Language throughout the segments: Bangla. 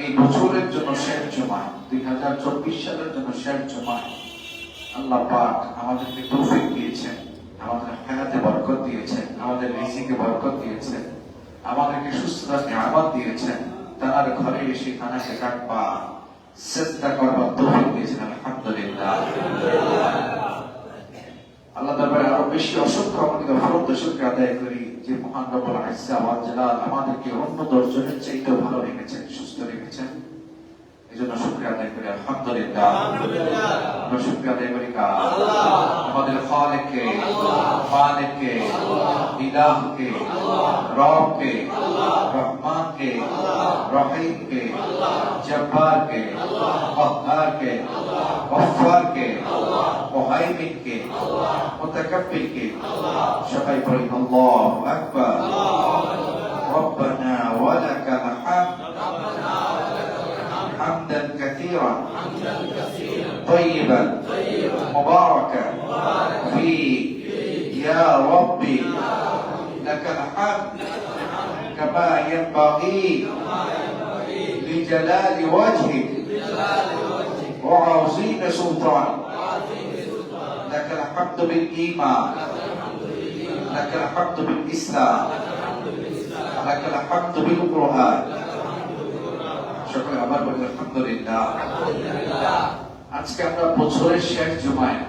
এই বছরের জন্য শেষ জমা, 2024 সালের জন্য শেষ জমা। আল্লাহ পাক আমাদেরকে তৌফিক দিয়েছেন, আমাদের হায়াতে বরকত দিয়েছেন, আমাদের রিজিকে বরকত দিয়েছেন, আমাদেরকে সুস্থতা নিয়ামত দিয়েছেন। তার ঘরে এসে খানাকে কাটবা, সেজদা করবার তৌফিক দিয়েছেন। আলহামদুলিল্লাহ। আল্লাহ দরবারে আরো বেশি অসংখ্য আমাদের ফরজ শুকরিয়া আদায় করি যে মহান রব্বুল ইজ্জত ওয়াল জালাল আমাদেরকে অন্য 10 জনের চাইতে ভালো রেখেছেন, সুস্থ রেখেছেন। এজন্য শুকরিয়া আদায় করি। আলহামদুলিল্লাহ। আমরা শুকরিয়া আদায় করি আল্লাহ, আমাদের খালিককে, মালিককে, ইলাহকে, রবকে, রহমানকে, রহিমকে, জব্বারকে, কহ্হারকে, গফফারকে, মুহাইমিনকে, মুতাকাব্বিরকে। সবাই পড়ি আল্লাহু আকবার। রব্বানা ওয়া লাকাল হামদ حمدا كثيرا طيبا مباركا فيه يا ربي لك الحمد كما ينبغي لجلال وجهك وعظيم سلطانك. لك الحمد بالإيمان، لك الحمد بالإسلام، لك الحمد بالقرآن. সকলে আবার বলি আলহামদুলিল্লাহ। আজকে আমরা বছরের শেষ জুমায়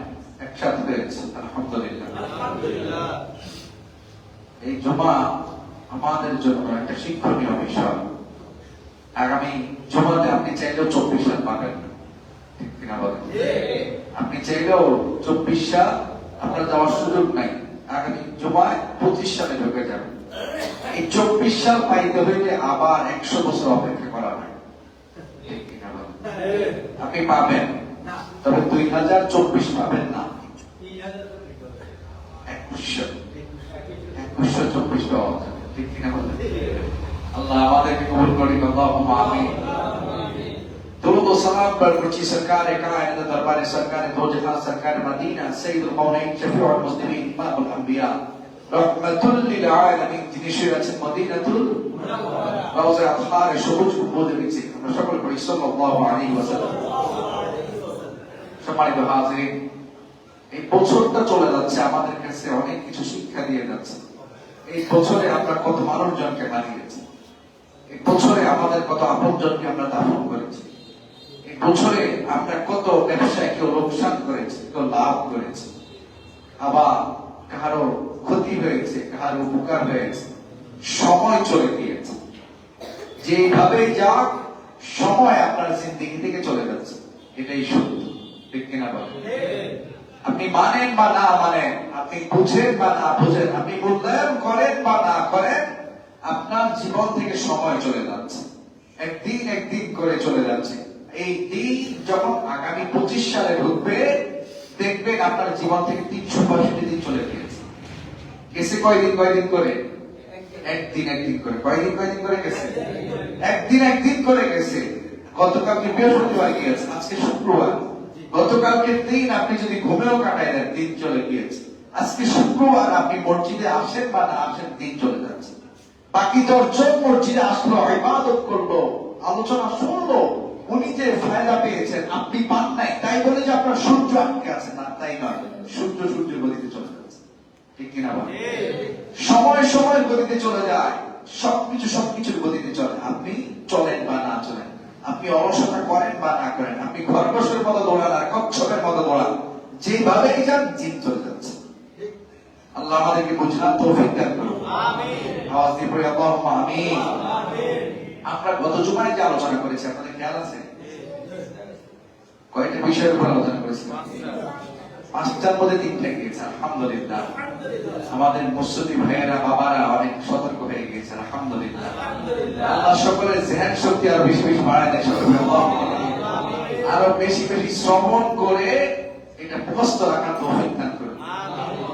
একসাথে হয়েছি, আলহামদুলিল্লাহ। এই জুমা আমাদের জন্য একটা শিক্ষণীয় বিষয়। আগামী জুমাতে আপনি চাইলেও 24 সাল পাবেন, ঠিক কিনা বলেন? আপনি চাইলেও 24 সাল আপনার যাওয়ার সুযোগ নাই। আগামী জুমায় 25 সালে ঢুকে যাবেন। এই 24 সাল পাইতে হইলে আবার 100 বছর অপেক্ষা করা হয়। আপনি পাবেন, তবে 2024 পাবেন না, 2124 পাওয়া যাবে, ঠিক কিনা বলেন? আল্লাহ আমাদেরকে কবুল করেন, আল্লাহুম্মা আমিন। দুরূদ ও সালাম বরকতি সরকারে কায়নাত দরবারে সরকারে দো জাহান সরকারে মদিনা সাইয়্যিদুল কাওনাইন শফিউল মুসলিমিন ইমামুল আম্বিয়া রাহমাতুল লিল আলামিন, যিনি শুয়ে আছেন মদিনাতুল মুনাওয়ারা রওজা আতহারে সবুজ গম্বুজের নিচে। আমরা সকল পড়ি সাল্লাল্লাহু আলাইহি ওয়াসাল্লাম। সম্মানিত হাজিরিন, এই বছরটা চলে যাচ্ছে, আমাদের কাছে অনেক কিছু শিক্ষা দিয়ে যাচ্ছে। এই বছরে আমরা কত মানুষজনকে হারিয়েছি, এই বছরে আমাদের কত আপনজনকে আমরা দাফন করেছি, এই বছরে আমরা কত ব্যবসায় কেউ লোকসান করেছি, কেউ লাভ করেছি, আবার কারো ক্ষতি হয়েছে, কারো উপকার হয়েছে। সময় চলে গিয়েছে, যেভাবে যাক সময় আপনার জিন্দেগি থেকে চলে যাচ্ছে, এটাই সত্য, ঠিক কিনা বলেন? আপনি মানেন বা না মানেন, আপনি বুঝেন বা না বুঝেন, আপনি মূল্যায়ন করেন বা না করেন, আপনার জীবন থেকে সময় চলে যাচ্ছে, একদিন একদিন করে চলে যাচ্ছে। এই দিন যখন আগামী 25 সালে ঢুকবে, দেখবেন আপনার জীবন থেকে 365 দিন চলে গিয়েছে। গেছে কয়দিন কয়দিন করে? একদিন একদিন করে। কয়দিন কয়দিন করে গেছে? একদিন একদিন করে গেছে। গতকালকে বৃহস্পতিবার গিয়েছে, আজকে শুক্রবার। গতকালকের দিন আপনি যদি ঘুমেও কাটাই দেন, দিন চলে গিয়েছে। আজকে শুক্রবার, আপনি মসজিদে আসেন বা না আসেন, দিন চলে যাচ্ছে। বাকি 10 জন মসজিদে আসলো, ইবাদত করলো, আলোচনা শুনলো, উনি যে ফায়দা পেয়েছেন আপনি পান নাই, তাই বলে যে আপনার সূর্য আটকে আছে না, তাই নয়। সূর্য সূর্যের গতিতে চলে যাচ্ছে, ঠিক কিনা বলেন? সময় সময় গতিতে চলে যায়, সবকিছু সবকিছুর গতিতে চলে। আপনি চলেন বা না চলেন, আপনি অলসতা করেন বা না করেন, আপনি খরগোশের মতো দৌড়ান আর কচ্ছপের মতো দৌড়ান, যেভাবেই যান দিন চলে যাচ্ছে। আল্লাহ আমাদেরকে বুঝার তৌফিক দান করুন, আমিন। আওয়াজ দিয়ে পড়ি আল্লাহুম্মা আমিন। আমরা গত জুমায় যে আলোচনা করেছি, আপনাদের খেয়াল আছে? কয়টা বিষয়ের উপর আলোচনা করেছি? 5টার মধ্যে 3টা গিয়েছে, আলহামদুলিল্লাহ। আমাদের মুসলিম ভাইয়েরা, বাবারা অনেক সতর্ক হয়ে গেছে, আলহামদুলিল্লাহ। আল্লাহ সকলের জেহান শক্তি আরো বেশি বেশি বাড়ায় দেয়, আরো বেশি বেশি শ্রবণ করে এটা মুখস্থ রাখার তৌফিক দান করুন,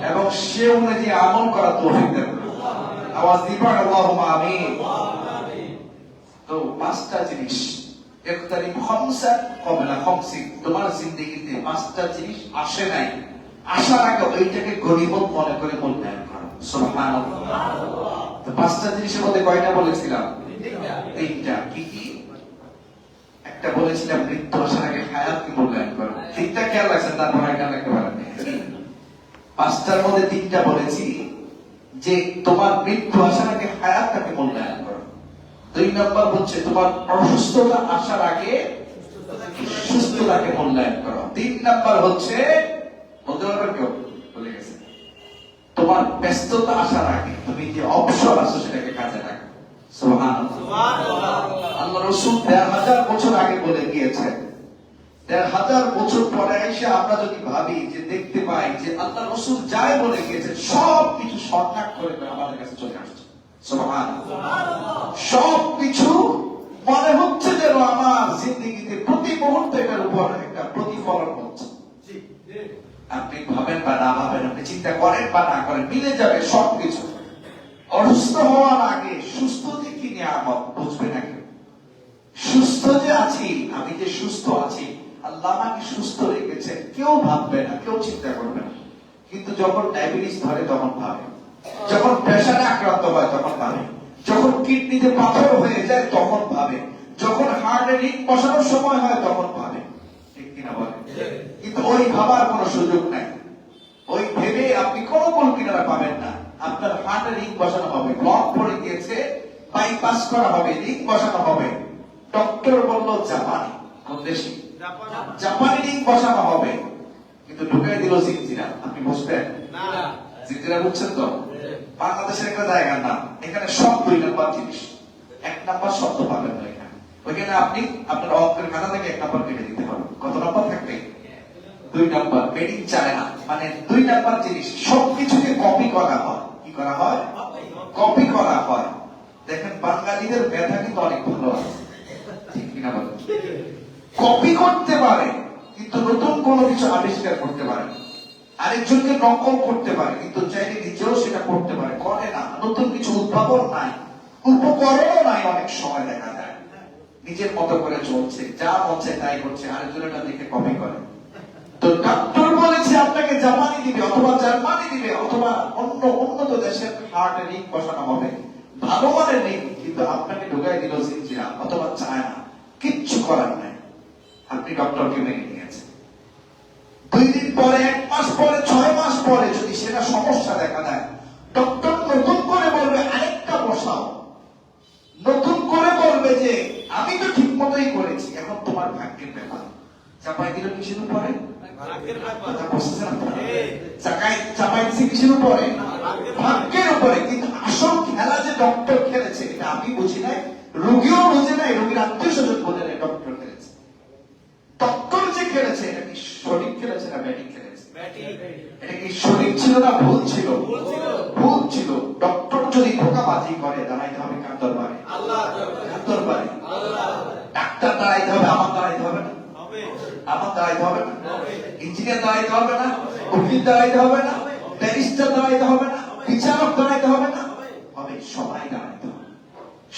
এবং সে অনুযায়ী আমল করার তৌফিক দান করুন। আওয়াজ দিয়ে পড়ি আল্লাহুম্মা আমিন। তো 5টা জিনিস, ইকতারিব খামসা ক্বাবলা খামসিন, তোমার জিন্দেগিতে 5টা জিনিস আসে নাই, আসার আগে ওইটাকে গনিমত মনে করে মূল্যায়ন করো। সুবহানাল্লাহ। তো 5টা জিনিসের মধ্যে কয়টা বলেছিলাম? 3টা। কি কি? একটা বলেছিলাম মৃত্যু আসার আগে হায়াতকে মূল্যায়ন করো, তিনটা খেয়াল রাখছেন, তারপর একটা লাগতে পারেন। পাঁচটার মধ্যে তিনটা বলেছি যে তোমার মৃত্যু আসার আগে হায়াতটাকে মূল্যায়ন করো। 2 নম্বর হচ্ছে তোমার অসুস্থতা আসার আগে সুস্থতাকে মূল্যায়ন করো। 3 নম্বর হচ্ছে বলতে পারবেন কেউ বলে গেছে, তোমার ব্যস্ততা আসার আগে তুমি যে অবসর আছো সেটাকে কাজে রাখো। সুবহানাল্লাহ। আল্লাহ রাসূল 1000 বছর আগে বলে গিয়েছেন। 1000 বছর পরে এসে আমরা যদি ভাবি যে দেখতে পাই যে আল্লাহ রাসূল যাই বলে গিয়েছেন সবকিছু শর্টকাট করে আমাদের কাছে চলে আসছে। সুবহানাল্লাহ। সবকিছু মনে হচ্ছে যেন আমার জিন্দেগিতে প্রতি মুহূর্তে এটার উপর একটা প্রতিফলন হচ্ছে। আপনি ভাবেন বা না ভাবেন, আপনি চিন্তা করেন বা না করেন, মিলে যাবে সবকিছু। অসুস্থ হওয়ার আগে সুস্থ যে কি নিয়ামত বুঝবে না কেউ। সুস্থ যে আছি, আমি যে সুস্থ আছি, আল্লাহ আমাকে সুস্থ রেখেছেন, কেউ ভাববে না, কেউ চিন্তা করবে না। কিন্তু যখন ডায়াবেটিস ধরে তখন ভাবে, যখন প্রেসারে আক্রান্ত হয় তখন ভাবে, যখন কিডনিতে পাথর হয়ে যায় তখন ভাবে, যখন হার্টে রিং বসানোর সময় হয় তখন ভাবে। ঠিক কিনা বলেন? কিন্তু ওই ভাবার কোনো সুযোগ নাই। ওই ভেবে আপনি কোনো কোন কিনারা পাবেন না। আপনার হার্টে রিং বসানো হবে, ব্লক পড়ে গিয়েছে, বাইপাস করা হবে, রিং বসানো হবে। ডক্টর বলল জাপানি, কোন দেশি? জাপানি রিং বসানো হবে, কিন্তু ঢুকাই দিল জিনজিরা। আপনি বুঝবেন না? জিনজিরা বুঝছেন তো? বাংলাদেশের একটা জায়গার নাম, এখানে সব 2 নাম্বার জিনিস। 1 নাম্বার শব্দ পাবেন না এখানে। ওইখানে আপনি আপনার অঙ্কের খাতা থেকে 1 নাম্বার কেটে দিতে পারবেন। কত নাম্বার থাকবে? 2 নাম্বার। মেড ইন চায়না, মানে 2 নাম্বার জিনিস। সবকিছুকে কপি করা হয়। কি করা হয়? কপি করা হয়। দেখেন বাঙালিদের মেধা কিন্তু অনেক ভালো আছে। ঠিক কিনা বলেন? কপি করতে পারে কিন্তু নতুন কোনো কিছু আবিষ্কার করতে পারে, আরেকজনকে নকল করতে পারে, কিন্তু চাইলে নিজেও সেটা করতে পারে, করে না। নতুন কিছু উদ্ভাবন নাই, উপকরণও নাই। অনেক সময় দেখা যায় নিজের মতো করে চলছে, যা হচ্ছে তাই করছে, আরেকজনটা দেখে কপি করে। তো ডক্টর বলেছে আপনাকে জাপানি দিবে অথবা জার্মানি দিবে অথবা অন্য উন্নত দেশের হার্টে রিং বসানো হবে, ভালো মানের রিং, কিন্তু আপনাকে ঢুকাই দিল জিনজিরা অথবা চায়না। কিচ্ছু করার নাই, আপনি ডক্টরকে মেনে নিয়েছেন। 2 দিন পরে, 1 মাস পরে, 6 মাস পরে যদি সেটা সমস্যা দেখা দেয়, ডক্টর নতুন করে বলবে আরেকটা বসাও, নতুন করে বলবে যে আমি তো ঠিক মতোই করেছি, এখন তোমার ভাগ্যের ব্যাপার। চাপাই দিল কিসের উপরে? চাপাই দিচ্ছে কিসের উপরে? ভাগ্যের উপরে। কিন্তু আসল খেলা যে ডক্টর খেলেছে এটা আমি বুঝি নাই, রোগীও বুঝে নাই, রোগীর আত্মীয় স্বজন বোঝে নাই, ডক্টর খেলেছে। ডক্টর যে খেলেছে এটা কি সঠিক খেলেছে না ব্যাটিং খেলেছে? এটা কি সঠিক ছিল না ভুল ছিল? ভুল ছিল। ডক্টর যদি ধোঁকাবাজি করে দাঁড়াইতে হবে কার দরবারে? কার দরবারে? ডাক্তার দাঁড়াইতে হবে, আমার দাঁড়াইতে হবে না? আমার দাঁড়াইতে হবে না? ইঞ্জিনিয়ার দাঁড়াইতে হবে না? উকিল দাঁড়াইতে হবে না? ব্যারিস্টার দাঁড়াইতে হবে না? বিচারক দাঁড়াইতে হবে না? হবে। সবাই দাঁড়াইতে হবে,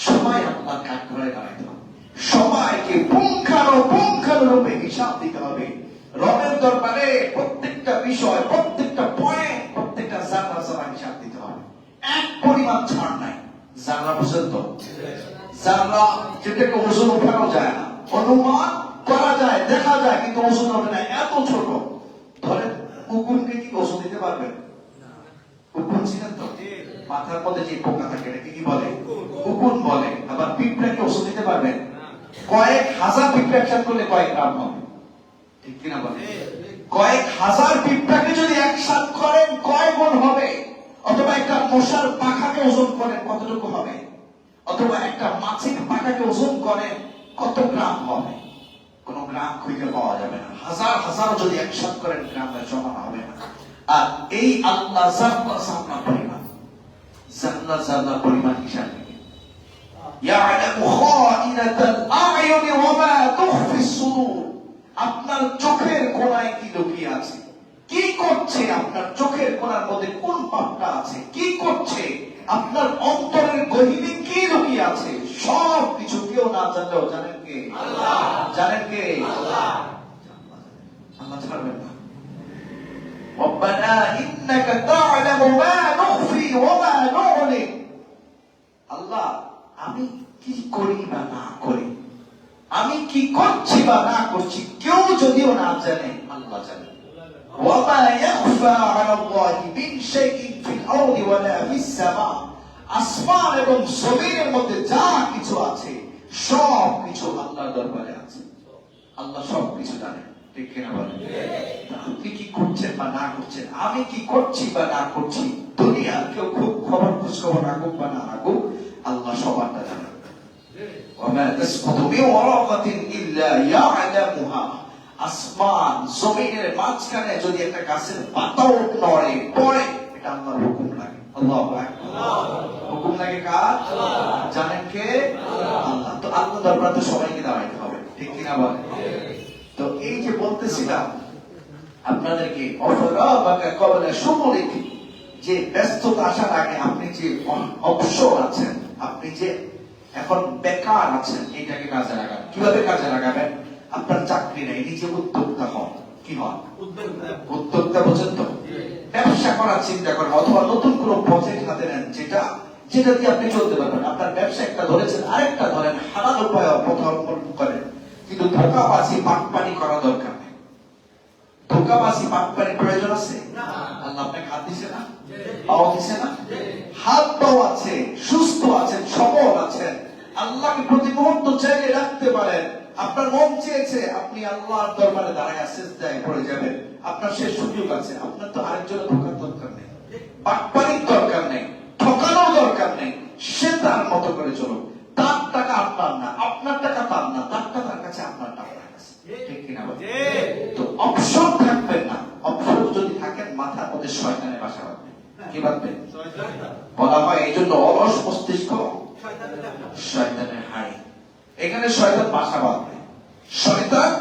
সবাই আপনার কাঠ ধরে দাঁড়াইতে হবে, সবাইকে পুঙ্খানুপুঙ্খানুরূপে হিসাব দিতে হবে। রবের দরবারে প্রত্যেকটা বিষয়, প্রত্যেকটা পয়েন্ট, প্রত্যেকটা জাররা জাররা হিসাব দিতে হবে। এক পরিমাণ ছাড় নাই। জাররা বুঝেন তো? জাররা যেটাকে ওজন উঠানো যায় না, অনুমান করা যায়, দেখা যায়, কিন্তু ওজন হবে না, এত ছোট। ধরেন উকুনকে কি ওজন দিতে পারবেন? উকুন ছিলেন তো? মাথার মধ্যে যে পোকা থাকে এটাকে কি বলে? উকুন বলে। আবার পিঁপড়াকে ওজন দিতে পারবেন? কয়েক হাজার পিঁপড়া একসাথে করলে কয়েক গ্রাম হবে। ঠিক কিনা বলে? কয়েক হাজার পিঁপড়াকে যদি একসাথে করেন কয় গুণ হবে? অথবা একটা মশার পাখাকে ওজন করেন কতটুকু হবে? অথবা একটা মাছের পাখাকে ওজন করেন কত গ্রাম হবে? কোন গ্রাম খুঁজে পাওয়া যাবে না। হাজার হাজার যদি একসাথে করেন গ্রামের সমান হবে না। আর এই আল্লাহ জান্নাত জান্নাত পরিমাণ, জান্নাত জান্নাত পরিমাণ হিসাব নেই। ইয়ালামু খাইনাতাল আ'য়ুনি ওয়া মা তুখফিস সুদূর। আপনার চোখের কোণায় কি লুকিয়ে আছে, কি করছে আপনার চোখের কোণার মধ্যে, কোন পাপটা আছে, কি করছে আপনার অন্তরের গহীনে, কি লুকিয়ে আছে, সব কিছু কেউ না জানলেও জানেন কে? আল্লাহ। জানেন কে? আল্লাহ। আল্লাহ ছাড়বেন না। রব্বানা ইন্নাকা তা'লামু মা নুখফি ওয়া মা নু'লিন। আল্লাহ, আমি কি করি বা না করি আমি কি করছি বা না করছি কেউ যদিও না জানে, আল্লাহ জানে। ওয়ামা ইয়াখফা আলাল্লাহি মিন শাইইন ফিল আরদি ওয়ালা ফিস সামা, আসমান এবং জমিনের মধ্যে যা কিছু আছে সব কিছু আল্লাহর দরবারে আছে। আল্লাহ সব কিছু জানেন, ঠিক কিনা বলেন? আপনি কি করছেন বা না করছেন, আমি কি করছি বা না করছি, দুনিয়ার কেউ খুব খবর খোঁজ খবর রাখুক বা না রাখুক, আল্লাহ সবারটা জানেন। ওয়ামা তাসকুতু মিন ওয়ারাকাতিন ইল্লা ইয়ালামুহা, আসমান জমিনের মাঝখানে যদি একটা গাছের পাতাও নড়ে পড়ে, এটা আল্লাহর হুকুম লাগে। আল্লাহু আকবার। হুকুম লাগে কার? জানেন কে? আল্লাহ। তো আল্লাহ দরবারে তো সবাইকে দাঁড়াইতে হবে, ঠিক কিনা বলেন? তো এই যে বলতেছিলাম আপনাদেরকে, অফরাবাকা ক্বাবলা শুগুলিকি, যে ব্যস্ততা আসার আগে আপনি যে অবসর আছেন, আপনি যে এখন বেকার আছেন, এটাকে কাজে লাগাবেন। কিভাবে কাজে লাগাবেন? আপনার চাকরি নেই, নিজে উদ্যোক্তা হন। কি হন? উদ্যোক্তা। বোঝেন তো? ব্যবসা করার চিন্তা করেন, অথবা নতুন কোন প্রজেক্ট হাতে নেন, যেটা দিয়ে আপনি চলতে পারবেন। আপনার ব্যবসা একটা ধরেছেন, আরেকটা ধরেন, হালাল উপায় অবলম্বন করেন, কিন্তু ধোঁকাবাজি বাটপানি করা দরকার নেই। ধোঁকাবাজি বাটপানি প্রয়োজন আছে? আল্লাহ আপনাকে হাত দিছে না, পাও দিছে না? হাত পাও আছে, সুস্থ আছেন, সবল আছেন, আল্লাহকে প্রতি মুহূর্ত চাইলে রাখতে পারেন। আপনার মন চেয়েছে আপনি আল্লাহর দরবারে দাঁড়ায় সিজদায় পড়ে যাবেন, আপনার সে সুযোগ আছে। আপনার তো আরেকজনের ধোঁকার দরকার নেই, বাটপানির দরকার নেই, ঠকানোর দরকার নেই। সে তার মতো করে চলুক, তার টাকা আপনার না, আপনার টাকা তার না, তার টাকা তার কাছে, আপনার টাকা তার কাছে, ঠিক কিনা বলেন? তো অবসর থাকবেন না। অবসর যদি থাকেন, মাথার মধ্যে শয়তানের বাসা বাঁধবে। কি বাঁধবে? বলা হয় এই জন্য অলস মস্তিষ্ক শয়তানের হাড়ি। এখানে শয়তান বাসা বাঁধবে, শয়তান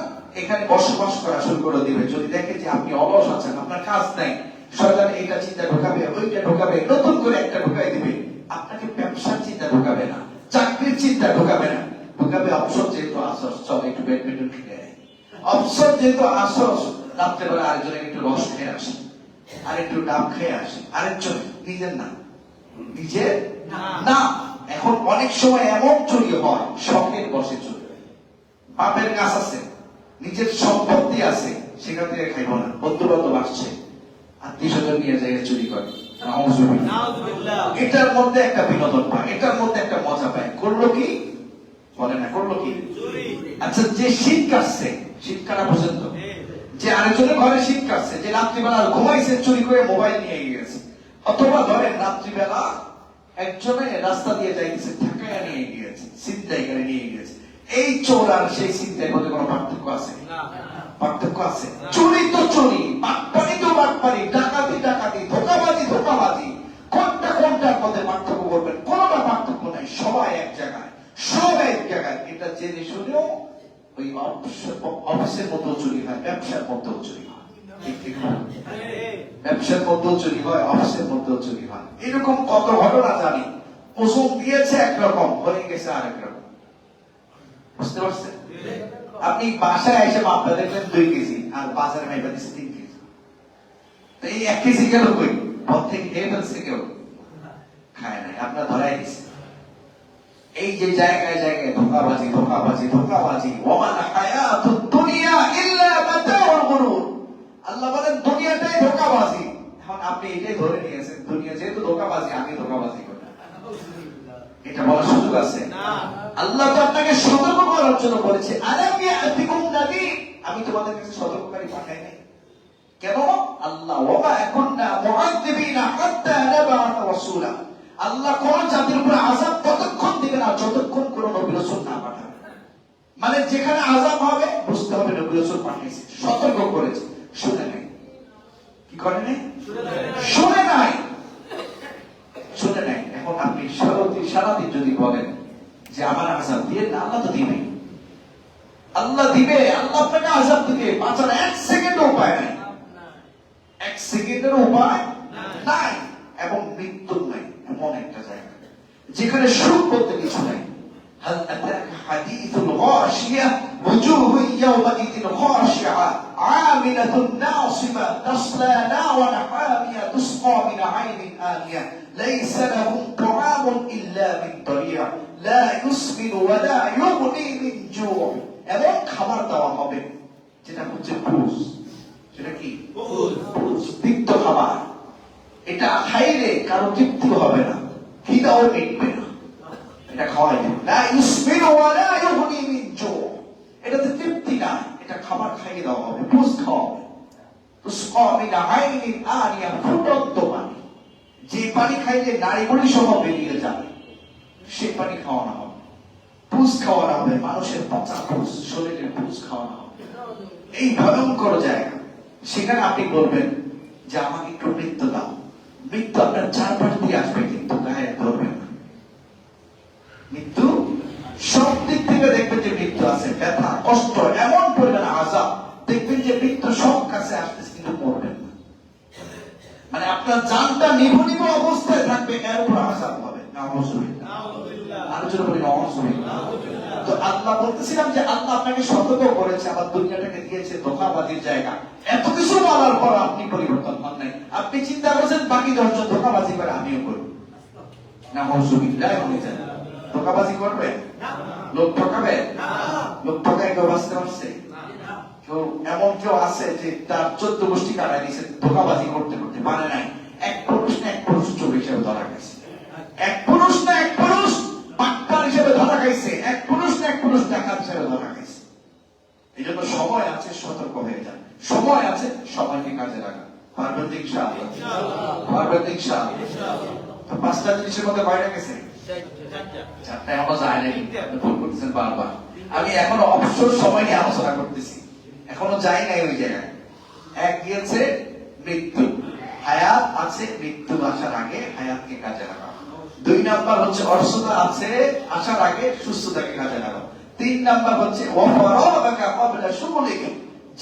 এখানে বসবাস করা শুরু করে দিবে। যদি দেখে যে আপনি অলস আছেন, আপনার কাজ নাই, শয়তান এইটা চিন্তা ঢোকাবে, ওইটা ঢোকাবে, নতুন করে একটা ঢোকাই দিবে। আপনাকে ব্যবসার চিন্তা ঢোকাবে না, চাকরির চিন্তা ঢোকাবে না, ঢোকাবে অবসর যেহেতু আসস, চল একটু ব্যাডমিন্টন খেলে আয়। অবসর যেহেতু আসস, রাত্রেবেলা আরেকজনের একটু রস খেয়ে আসে, আর একটু ডাব খেয়ে আসে, আরেকজন নিজের না, নিজের না। এখন অনেক সময় এমন চুরি হয়, শখের বসে চুরি। বাপের কাজ আছে, নিজের সম্পত্তি আছে, সেখান থেকে খাইব না, বন্ধু বান্ধব আসছে, আত্মীয় স্বজন নিয়ে যায় চুরি করে। এটার মধ্যে একটা বিনোদন পায়, এটার মধ্যে একটা মজা পায়। করলো কি? বলে না, করলো কি? আচ্ছা, যে শীত কাটছে, শীত কাটা পর্যন্ত, যে আরেকজনের ঘরে শীত কাটছে, যে রাত্রিবেলা ঘুমাইছে চুরি করে মোবাইল নিয়ে গিয়েছে, অথবা ধরেন রাত্রিবেলা একজনে রাস্তা দিয়ে যাইতেছে, ঢাকায় নিয়ে গিয়েছে, ছিনতাই করে নিয়ে গিয়েছে। এই চোর আর সেই ছিনতাই মধ্যে কোনো পার্থক্য আছে? পার্থক্য আছে। চুরি তো চুরি, বাটপারি তো বাটপারি, ডাকাতি ডাকাতি, ধোঁকাবাজি ধোঁকাবাজি। কোনটার মধ্যে পার্থক্য করবেন? কোনটা পার্থক্য নাই, সবাই এক জায়গায়, সব এক জায়গায়। এটা জেনে শুনেও ওই অফিসের মধ্যেও চুরি হয়, ব্যবসার মধ্যেও চুরি হয়, ব্যবসার মধ্যেও চুরি হয়, অফিসের মধ্যেও চুরি হয়। এরকম কত ঘটনা জানি। ওজন দিয়েছে একরকম, হয়ে গেছে আরেক রকম। বুঝতে পারছেন? আপনি বাসায় এসে মাপটা দেখলেন 2 কেজি, আর বাজারে মাইপা দিচ্ছে 3 কেজি। তো এই 1 কেজি গেল কই? পথ থেকে খেয়ে ফেলছে কেউ? খায় নাই, আপনার ধরাই দিচ্ছে। এই যে জায়গায় জায়গায় ধোঁকাবাজি ধোঁকাবাজি ধোঁকাবাজি। ওয়ামাল হায়াতুদ দুনিয়া ইল্লা মাতাউল গুরুর। আল্লাহ বলেন দুনিয়াটাই ধোঁকাবাজি। এখন আপনি এটাই ধরে নিয়েছেন, দুনিয়া যেহেতু ধোঁকাবাজি, আমি ধোঁকাবাজি করি। এটা বলার সুযোগ আছে? আল্লাহ তো আপনাকে সতর্ক করার জন্য বলেছে, আলাম ইয়াতিকুম নাযীর, আমি তোমাদের কাছে সতর্ককারী পাঠাই নাই কেন? আল্লাহ ওয়া কুননা মুআযযিবিনা হাত্তা নাবআথা রাসূলা, আল্লাহ কোন জাতির উপর আযাব ততক্ষণ দিবে না যতক্ষণ কোন নবী রাসূল না পাঠাবে। মানে যেখানে আযাব হবে বুঝতে হবে নবী রাসূল পাঠিয়েছে, সতর্ক করেছে। শুনে নাই, কি করে নাই? শুনে নাই, শুনে নাই। এখন আপনি সারাদিন যদি বলেন যে আমার আযাব দিয়ে না, আল্লাহ তো দিবে, আল্লাহ দিবে, আল্লাহ আপনাকে আযাব দিবে, বাঁচার 1 সেকেন্ডের উপায় নাই, 1 সেকেন্ডের উপায় নাই। এবং মৃত্যু নাই এমন একটা জায়গা যেখানে সুখ বলতে কিছু নাই। হাল আতাকা হাদিসুল গাশিয়া ওয়াজুহু ইয়াওমাইদিন খাশিআ আমিলাতুন নাসিবা তাসলা নাওয়ান হামিয়া তুসকা মিন আইনিন আনিয়া লাইসা লাহুম তাআমুন ইল্লা মিন দারিয়া লা ইউসমিনু ওয়া লা ইউগনি মিন জু'। হচ্ছে পুষ। সেটা কি? তিক্ত খাবার। এটা খাইলে কারো তৃপ্তি হবে না, খিদাও মিটবে না। এটা খাওয়াই দেবে না, ইউসমিনু ওয়া লা ইউগনি মিন জু। এটাতে তৃপ্তি না, এটা খাবার খাইয়ে দেওয়া হবে, পুষ খাওয়া হবে। তুসকা মিন আইনিন আনিয়া, ফুটন্ত পানি, যে পানি খাইলে নাড়িভুড়ি সহ বেরিয়ে যাবে, সে পানি খাওয়ানো হবে। পুষ খাওয়ানো হবে, মানুষের পচা পুষ, শরীরের পুষ খাওয়ানো হবে। এই ভয়ঙ্কর জায়গা, সেখানে আপনি বলবেন যে আমাকে একটু মৃত্যু দাও। মৃত্যু আপনার চারপাশ দিয়ে আসবে, কিন্তু গায়ে ধরবে না। মৃত্যু সব দিক থেকে দেখবেন যে মৃত্যু আছে, ব্যথা, কষ্ট, এমন পরিমাণ আযাব, দেখবেন যে মৃত্যু সব কাছে আসতেছে, কিন্তু মরবেন না। মানে আপনার জানটা নিভু নিভু অবস্থায় থাকবে, এর উপর আযাব হবে। তো আল্লাহ বলতেছিলাম যে আল্লাহ আপনাকে সতর্ক করেছে, আবার দুনিয়াটাকে দিয়েছে ধোঁকাবাজির জায়গা। এত কিছু বলার পর আপনি পরিবর্তন হন নাই। আপনি চিন্তা করছেন বাকি 10 জন ধোঁকাবাজি করে, আমিও করব না। ধোঁকাবাজি করবে, লোক ঠকাবে, লোক ঠকায় কেউ বাঁচতে পারছে? কেউ এমন কেউ আছে যে তার 14 গোষ্ঠী কাটায় দিয়েছে ধোঁকাবাজি করতে করতে, মানে নাই। এক পুরুষ না এক পুরুষ চোর হিসেবে ধরা গেছে, এক পুরুষ না এক পুরুষ বাটপার হিসেবে ধরা গেছে, এক পুরুষ না এক পুরুষ ডাকাত হিসেবে ধরা গেছে। এই জন্য সময় আছে, সতর্ক হয়ে যান। সময় আছে, সময়কে কাজে লাগান। পারবেন ইনশাআল্লাহ? পারবেন ইনশাআল্লাহ? তো 5টা জিনিসের মধ্যে কয়টা গেছে? 4টা এখনো যায় নাই। ভুল করতেছেন বারবার। আমি এখনো অবসর সময় নিয়ে আলোচনা করতেছি, এখনো যাই নাই ওই জায়গায়। এক গিয়েছে মৃত্যু, হায়াত আছে, মৃত্যু আসার আগে হায়াতকে কাজে লাগাও। 2 নাম্বার হচ্ছে অসুস্থতা আছে, আসার আগে সুস্থতাকে কাজে লাগাও। 3 নাম্বার হচ্ছে ওয়াফারাগাকা ক্বাবলা শুগুলিকা,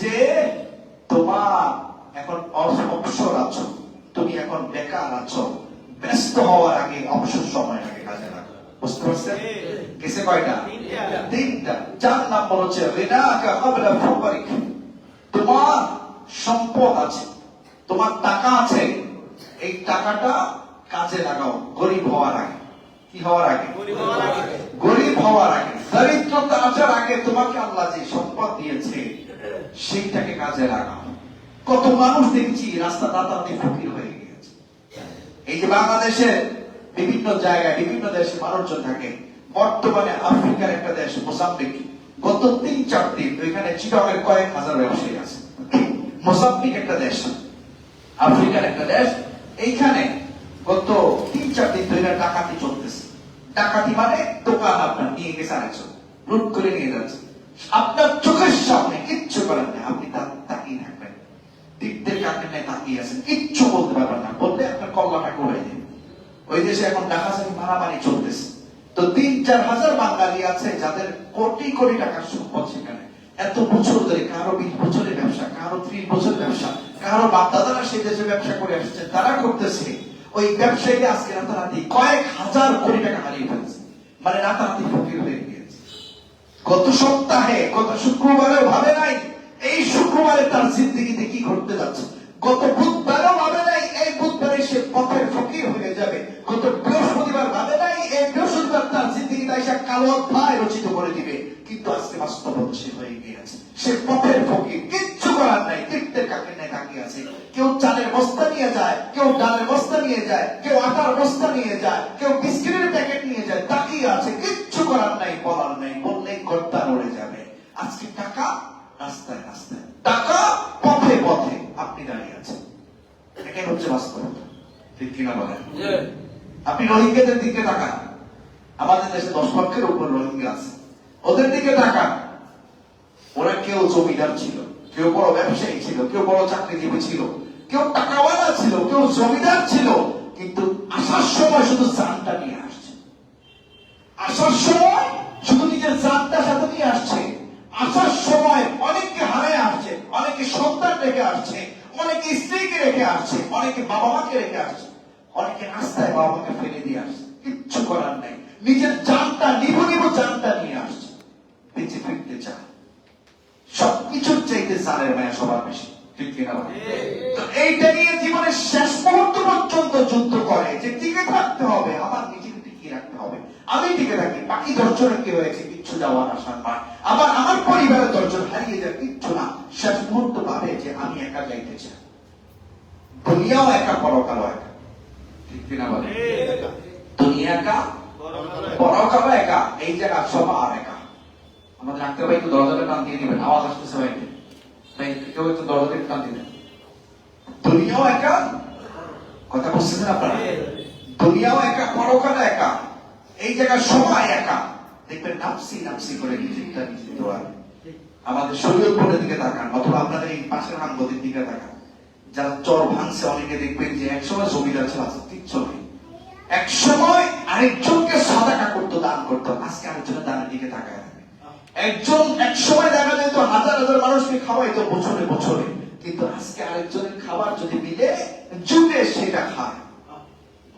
যে তোমার এখন অবসর আছো, তুমি এখন বেকার আছো, ব্যস্ত হওয়ার আগে, অবসর সময়ের আগে কাজে লাগাও। বুঝতে পারছেন? কেসে কয়টা? 3টা। 4 নাম্বার হচ্ছে গিনাকা ক্বাবলা ফাকরিক, তোমার সম্পদ আছে, তোমার টাকা আছে, এই টাকাটা কাজে লাগাও গরিব হওয়ার আগে। কি হওয়ার আগে? গরিব হওয়ার আগে, দরিদ্রতা আসার আগে তোমাকে আল্লাহ যে সম্পদ দিয়েছে সেইটাকে কাজে লাগাও। কত মানুষ দেখছি রাস্তা দাঁড়াতে ফকির হয়ে গেছে। এই যে বাংলাদেশে বিভিন্ন জায়গায় বিভিন্ন দেশে মানুষজন থাকে, বর্তমানে আফ্রিকার একটা দেশ মোজাম্বিক, গত 3-4 দিন ওইখানে চিটাগের কয়েক হাজার ব্যবসায়ী আছে। মোজাম্বিক একটা দেশ, আফ্রিকার একটা দেশ, এইখানে গত 3-4 দিন ধরে ডাকাতি চলতেছে। ডাকাতি মানে দোকান আপনার নিয়ে গেছে আরেকজন, লুট করে নিয়ে যাচ্ছে, আপনার চোখের সামনে, কিচ্ছু করেন না, আপনি তাকিয়ে থাকবেন, তীর্থের কাকের নাই তাকিয়ে আছেন, কিচ্ছু বলতে পারবেন না, বললে আপনার কল্লাটা করে দেবে। ওই দেশে এখন ডাকাতি মারামারি চলতেছে। তো 3-4 হাজার বাঙালি আছে যাদের কোটি কোটি টাকার সম্পদ সেখানে। এত বছর ধরে, কারো 20 বছরের ব্যবসা, কারো 30 বছরের ব্যবসা, কারো বাপ-দাদারা সেই দেশে ব্যবসা করে আসছে, তারা করতেছে। ওই ব্যবসায়ীরা আজকে রাতারাতি কয়েক হাজার কোটি টাকা হারিয়ে ফেলছে, মানে রাতারাতি ফকির হয়ে গিয়েছে। গত সপ্তাহে, গত শুক্রবারেও ভাবে নাই এই শুক্রবারে তার জিন্দেগিতে কি ঘটতে যাচ্ছে। গত বুধবারেও ভাবে নাই এই বুধবারে সে পথের ফকির হয়ে যাবে। গত বৃহস্পতিবার ভাবে নাই এই বৃহস্পতিবার তার জিন্দেগিতে এসে কালো অধ্যায় রচিত করে দিবে, কিন্তু আজকে বাস্তবতা সে হয়ে গিয়েছে। সে পথের ফকির, কিচ্ছু করার নাই, তীর্থের কাকের নাই তাকিয়ে আছে। কেউ চালের বস্তা নিয়ে যায়, কেউ ডালের বস্তা নিয়ে যায়, কেউ আটার বস্তা নিয়ে যায়, কেউ বিস্কিটের প্যাকেট নিয়ে যায়, তাকিয়ে আছে, কিচ্ছু করার নাই, বলার নাই, বললেই গর্তা নড়ে যাবে। আজকে টাকা রাস্তায় রাস্তায়, টাকা পথে পথে, আপনি দাঁড়িয়ে আছেন। এটাই হচ্ছে বাস্তবতা, ঠিক কিনা বলেন? আপনি রোহিঙ্গাদের দিকে তাকান, আমাদের দেশে 10 লক্ষের উপর রোহিঙ্গা আছে, ওদের দিকে তাকান। ওরা কেউ জমিদার ছিল, কেউ বড় ব্যবসায়ী ছিল, কেউ বড় চাকরিজীবী ছিল, কেউ টাকাওয়ালা ছিল, কেউ জমিদার ছিল, কিন্তু আসার সময় শুধু জানটা নিয়ে আসছে। আসার সময় শুধু নিজের জানটা সাথে নিয়ে আসছে। আসার সময় অনেককে হারায় আসছে, অনেকে সন্তান রেখে আসছে, অনেকে স্ত্রীকে রেখে আসছে, অনেকে বাবা মাকে রেখে আসছে, অনেকে রাস্তায় বাবা মাকে ফেলে দিয়ে আসছে, কিচ্ছু করার নাই, নিজের জানটা, নিভু নিভু জানটা নিয়ে আসছে, বেঁচে ফিরতে চায়। সবকিছুর চাইতে জানের মায়া সবার বেশি, ঠিক কিনা? তো এইটা নিয়ে জীবনের শেষ মুহূর্ত পর্যন্ত যুদ্ধ করে যে টিকে থাকতে হবে, আমার নিজেকে টিকিয়ে রাখতে হবে। আমি টিকে থাকি, বাকি 10 জনের কি হয়েছে, কিচ্ছু যাওয়ার আশা নয়। আবার আমার পরিবারের 10 জন হারিয়ে যায়, কিচ্ছু না। শেষ মুহূর্ত ভাবে যে আমি একা যাইতে চাই। দুনিয়াও একা, পরকালও একা, ঠিক কিনা বলে? দুনিয়া একা, পরকালও একা, এই জায়গা সবার একা। আমাদের আঁকতে ভাই একটু দরজাটা টান দিয়ে দিবেন, আওয়াজ আসতেছে ভাইকে, ভাই কেউ একটু দরজাটা টান দিবেন। দুনিয়াও একা, কথা বুঝতেছেন আপনারা? দুনিয়াও একা, পরকালও একা, এই জায়গা সবাই একা। দেখবেন নাফসি নাফসি করে নিজেরটা নিজে দোয়া। আমাদের শরীয়তপুরের দিকে তাকান, অথবা আপনাদের এই পাশের হাঙ্গদের দিকে তাকান, যারা চর ভাঙছে অনেকে দেখবেন যে একসময় জমিদার ছিল, আজকে কিচ্ছু নেই। একসময় আরেকজনকে সাদাকা করতো, দান করতো, আজকে আরেকজনের দানের দিকে তাকায় থাকে। একজন একসময় দেখা যেত হাজার হাজার মানুষকে খাওয়াইতো বছরে বছরে, কিন্তু আজকে আরেকজনের খাবার যদি মিলে জুটে সেটা খায়।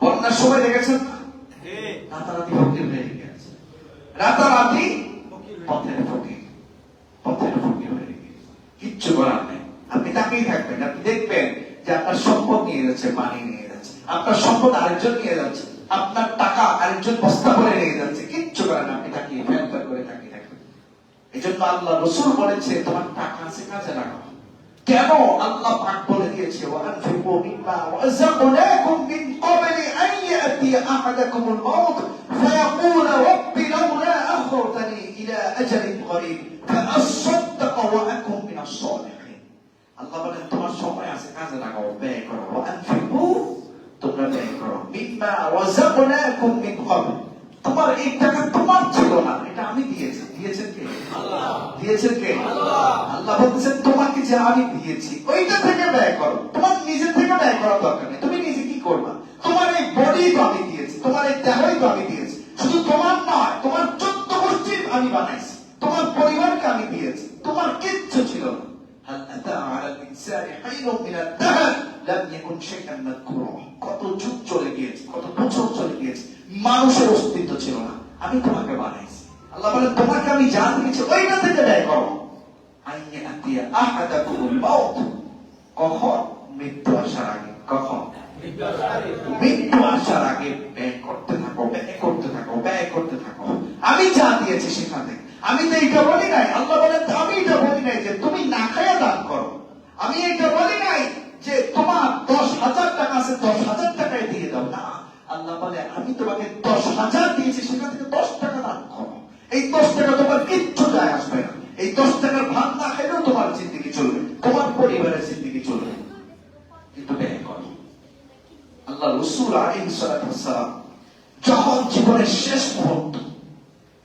বন্যার সময় দেখেছেন রাতারাতি ফকির হয়ে গেছে, রাতারাতি পথের ফকির, পথের ফকির হয়ে গেছে, কিচ্ছু করার নেই। আপনি তাকেই থাকবেন, আপনি দেখবেন যে আপনার সম্পদ নিয়ে যাচ্ছে, পানি নিয়ে যাচ্ছে, আপনার সম্পদ আরেকজন নিয়ে যাচ্ছে, আপনার টাকা আরেকজন বস্তা করে নিয়ে যাচ্ছে, কিচ্ছু করেন, আপনি তাকিয়ে ফেলফেল করে তাকিয়ে থাকবেন। এই জন্য আল্লাহ রসুল বলেছে তোমার টাকা আছে, কাজে লাগাও। কেন? আল্লাহ পাক বলে দিয়েছে ওয়ানফিকু মিম্মা রাযাকনাকুম মিন ক্বাবলি আন ইয়াতিয়া আহাদাকুমুল মাউত ফায়াকুলু রাব্বি লাউলা আখরতানি ইলা আজালিন করিব ফাআসাদদাক ওয়া আকুন মিনাস সালিহিন। আল্লাহ বলেন তোমার সময় আছে, কাজে লাগাও, ব্যয় করো। ওয়ানফিকু, তোমরা ব্যয় করো, মিম্মা রাযাকনাকুম মিন ক্বাবলি, তোমার এই টাকা তোমার ছিল না, এটা আমি দিয়েছি। দিয়েছেন কে? আল্লাহ। দিয়েছেন কে? আল্লাহ। আল্লাহ বলতেছেন তোমাকে যে আমি দিয়েছি ওইটা থেকে ব্যয় করো, তোমার নিজে থেকে ব্যয় করার দরকার নেই। তুমি নিজে কি করবা? তোমার এই বডি তো আমি দিয়েছি, তোমার এই দেহই তো আমি দিয়েছি, শুধু তোমার নয়, তোমার 14 গোষ্ঠীর আমি বানাইছি, তোমার পরিবারকে আমি দিয়েছি, তোমার কিচ্ছু ছিল না। হাল আতা আলাল ইনসানি হাইনুম মিনাদ দাহর লাম ইয়াকুন শাইআন মাযকুরা। কত যুগ চলে গিয়েছে, কত বছর চলে গিয়েছে, মানুষের অস্তিত্ব ছিল না, আমি তোমাকে বানাইছি। আল্লাহ বলেন তোমাকে আমি যা দিয়েছি ওইটা থেকে ব্যয় করো। আইয়া আতিয়া আহাদাকুমুল মাউত, কখন? মৃত্যু আসার আগে। কখন? মৃত্যু আসার আগে ব্যয় করতে থাকো, ব্যয় করতে থাকো, ব্যয় করতে থাকো। আমি যা দিয়েছি সেখান থেকে। আমি তো এইটা বলি নাই, আল্লাহ বলেন আমি এটা বলি নাই যে তুমি না খায়া দান করো। আমি এটা বলি নাই যে তোমার 10,000 টাকা আছে 10,000 টাকায় দিয়ে দাও, না। আল্লাহ বলে আমি তোমাকে 10,000 দিয়েছি, সেখান থেকে 10 টাকা দান করো। এই 10 টাকা তোমার কিচ্ছু যায় আসবে না, এই 10 টাকার ভাত না খেলেও তোমার জিন্দেগি চলবে, তোমার পরিবারের জিন্দেগি চলবে, কিন্তু ব্যয় করো। আল্লাহ রাসূল আলাইহিস সালাতু ওয়াস সালাম যখন জীবনের শেষ মুহূর্ত,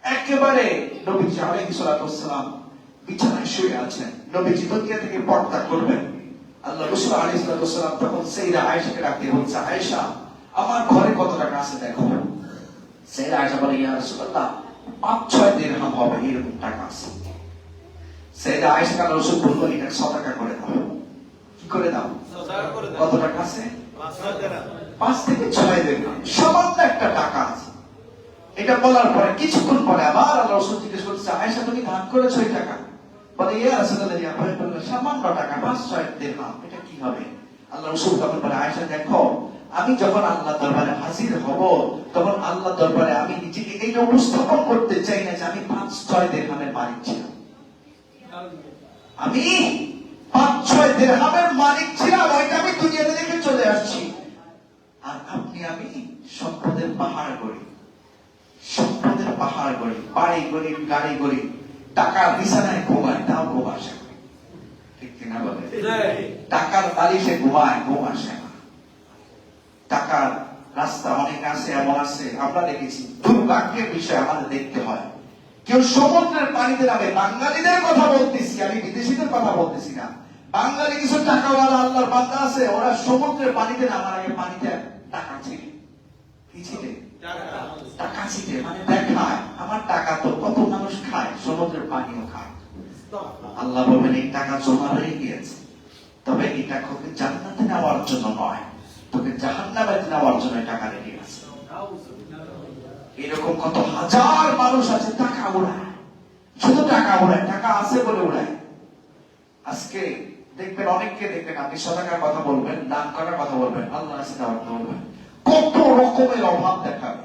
একেবারে নবীজি আলাইহিস সালাতু ওয়াস সালাম বিছানায় শুয়ে আছেন, নবীজি দুনিয়া থেকে পর্দা করবেন। আল্লাহ রাসূল আলাইহিস সালাতু ওয়াস সালাম তখন সাইয়্যিদা আয়েশাকে ডাক দিয়ে বলছে, আয়েশা আমার ঘরে কত টাকা আছে দেখো। সাইয়্যিদা আয়েশা বলে, ইয়া রাসূলুল্লাহ 5-6 দিরহাম হবে, এরকম টাকা আছে। সাইয়্যিদা আয়েশাকে আল্লাহ রাসূল বলল, এটা সাদাকা করে দাও। কি করে দাও? সাদাকা করে দাও। কত টাকা আছে? 5 থেকে 6 দিরহাম, সামান্য একটা টাকা আছে। এটা বলার পরে কিছুক্ষণ পরে আবার আল্লাহ রাসূল জিজ্ঞেস করছে, আয়েশা তুমি দান করেছো এই টাকা? বলে, ইয়া রাসূলুল্লাহ, ইয়া হাবিবাল্লাহ, সামান্য টাকা 5-6 দিরহাম, এটা কি হবে? আল্লাহ রাসূল তখন বলে, আয়েশা দেখো, আমি যখন আল্লাহ দরবারে হাজির হব, তখন আল্লাহ দরবারে আমি নিজেকে এইটা উপস্থাপন করতে চাই না যে আমি 5-6 দিরহামের মালিক ছিলাম। আমি 5-6 দিরহামের মালিক ছিলাম, ওইটা আমি দুনিয়াতে রেখে চলে আসছি। আর আপনি আমি সম্পদের পাহাড় গড়ি, সম্পদের পাহাড় গড়ি, বাড়ি গড়ি, গাড়ি গড়ি, টাকার বিছানায় ঘুমায়, তাও ঘুম আসে না, ঠিক কিনা বলে? টাকার বালিশে ঘুমায়, ঘুম আসে না। টাকার রাস্তা অনেক আছে, এমন আছে আমরা দেখেছি, দুর্ভাগ্যের বিষয় আমাদের দেখতে হয়। কেউ সমুদ্রের পানিতে নামে, বাঙালিদের কথা বলতেছি, আমি বিদেশিদের কথা বলতেছি না। বাঙালি কিছু টাকাওয়ালা আল্লাহর বান্দা আছে, ওরা সমুদ্রের পানিতে নামার আগে পানিতে টাকা ছিল, কি ছিল? টাকা ছিল, মানে দেখায় আমার টাকা তো কত মানুষ খায়, সমুদ্রের পানিও খায়। আল্লাহ বলবেন এই টাকা জমা হয়ে গিয়েছে, তবে এটা তোকে জান্নাতে নেওয়ার জন্য নয়, তোকে জাহান্নামে নেওয়ার জন্য টাকা রেডি আছে। এরকম কত হাজার মানুষ আছে টাকা উড়ায়, শুধু টাকা উড়ায়, টাকা আছে বলে উড়ায়। আজকে দেখবেন অনেককে দেখবেন, আপনি সাদাকার কথা বলবেন, দান করার কথা বলবেন, আল্লাহ আছে দেওয়ার কথা বলবেন, কত রকমের অভাব দেখাবে।